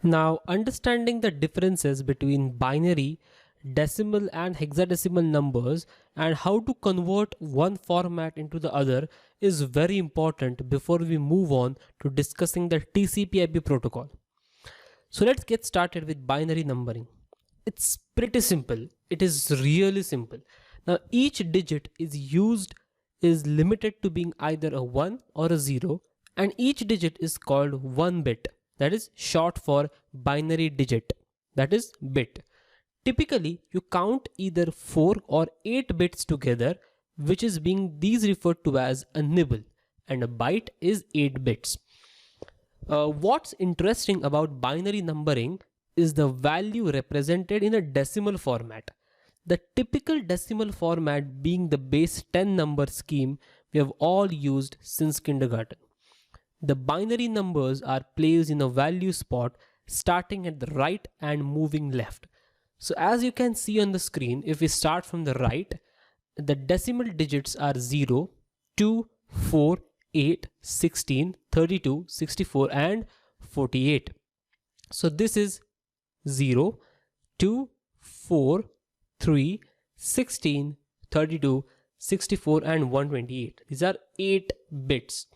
Now, understanding the differences between binary, decimal and hexadecimal numbers and how to convert one format into the other is very important before we move on to discussing the TCP/IP protocol. So let's get started with binary numbering. It's pretty simple. It is really simple. Now each digit is limited to being either a 1 or a 0, and each digit is called 1 bit. That is short for binary digit. That is bit. Typically, you count either 4 or 8 bits together, which is being these referred to as a nibble, and a byte is 8 bits. What's interesting about binary numbering is the value represented in a decimal format. The typical decimal format being the base 10 number scheme we have all used since kindergarten. The binary numbers are placed in a value spot starting at the right and moving left. So as you can see on the screen, if we start from the right, the decimal digits are 0, 2, 4, 8, 16, 32, 64 and 48. So this is 0, 2, 4, 3, 16, 32, 64 and 128. These are 8 bits.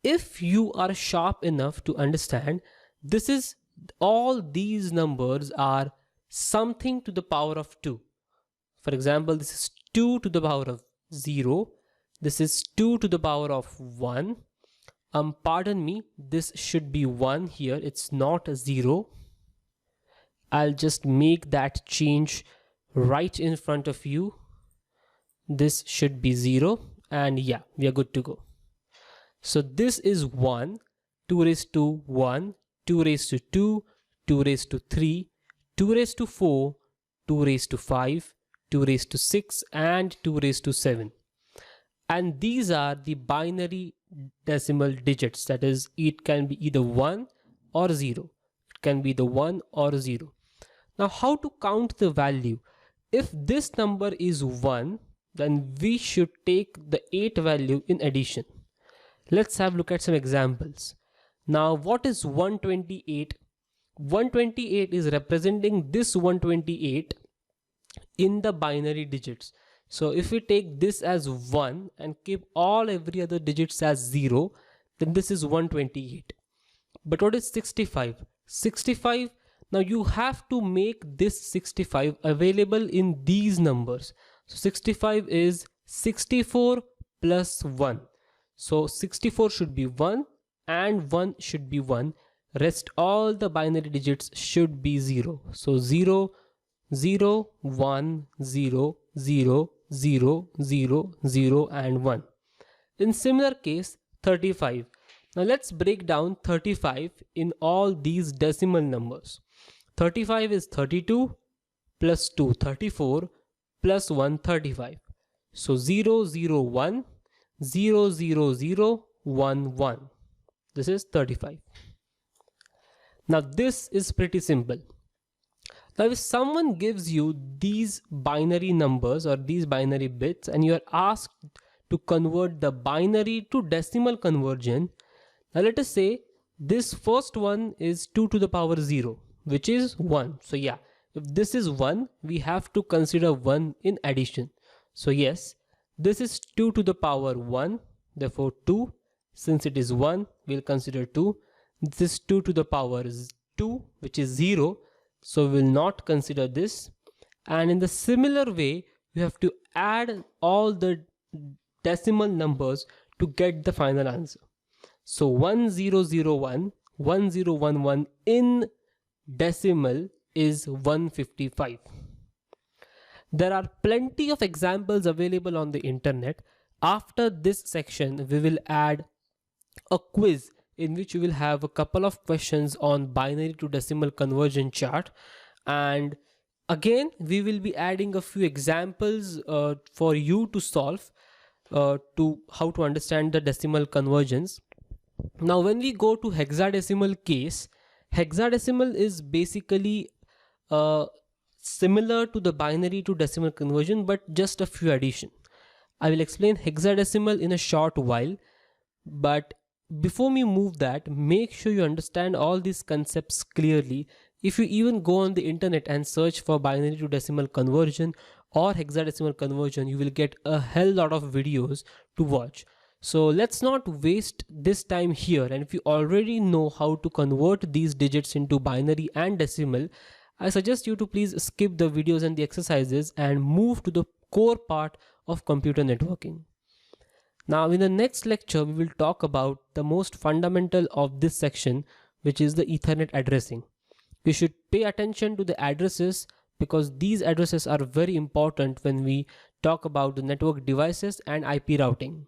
If you are sharp enough to understand, all these numbers are something to the power of 2. For example, this is 2 to the power of 0. This is 2 to the power of 1. Pardon me, this should be 1 here. It's not a 0. I'll just make that change right in front of you. This should be 0, and yeah, we are good to go. So this is 1, 2 raised to 1, 2 raised to 2, 2 raised to 3, 2 raised to 4, 2 raised to 5, 2 raised to 6 and 2 raised to 7. And these are the binary decimal digits. That is, it can be either 1 or 0. It can be the 1 or 0. Now how to count the value? If this number is 1, then we should take the 8 value in addition. Let's have a look at some examples. Now what is 128? 128 is representing this 128 in the binary digits. So if we take this as 1 and keep every other digits as 0, then this is 128. But what is 65? 65, now you have to make this 65 available in these numbers. So 65 is 64 plus 1. So 64 should be 1 and 1 should be 1. Rest all the binary digits should be 0. So 0, 0, 1, 0, 0, 0, 0, 0 and 1. In similar case, 35. Now let's break down 35 in all these decimal numbers. 35 is 32 plus 2, 34 plus 1, 35. So 0, 0, 1, 0, 0, 0, 1, 1. This is 35. Now this is pretty simple. Now if someone gives you these binary numbers or these binary bits and you are asked to convert the binary to decimal conversion, now let us say this first one is 2 to the power 0, which is 1. So yeah, if this is 1, we have to consider 1 in addition. So yes, this is 2 to the power 1, therefore 2. Since it is 1, we'll consider 2. This is 2 to the power 2, which is 0. So we will not consider this. And in the similar way, you have to add all the decimal numbers to get the final answer. So 1001, 1011 in decimal is 155. There are plenty of examples available on the internet. After this section, we will add a quiz in which we will have a couple of questions on binary to decimal conversion chart, and again we will be adding a few examples for you to solve to how to understand the decimal conversions. Now when we go to hexadecimal case, hexadecimal is basically similar to the binary to decimal conversion but just a few addition. I will explain hexadecimal in a short while, but before we move that, make sure you understand all these concepts clearly. If you even go on the internet and search for binary to decimal conversion or hexadecimal conversion, you will get a hell lot of videos to watch. So let's not waste this time here. And if you already know how to convert these digits into binary and decimal, I suggest you to please skip the videos and the exercises and move to the core part of computer networking. Now, in the next lecture, we will talk about the most fundamental of this section, which is the Ethernet addressing. We should pay attention to the addresses because these addresses are very important when we talk about the network devices and IP routing.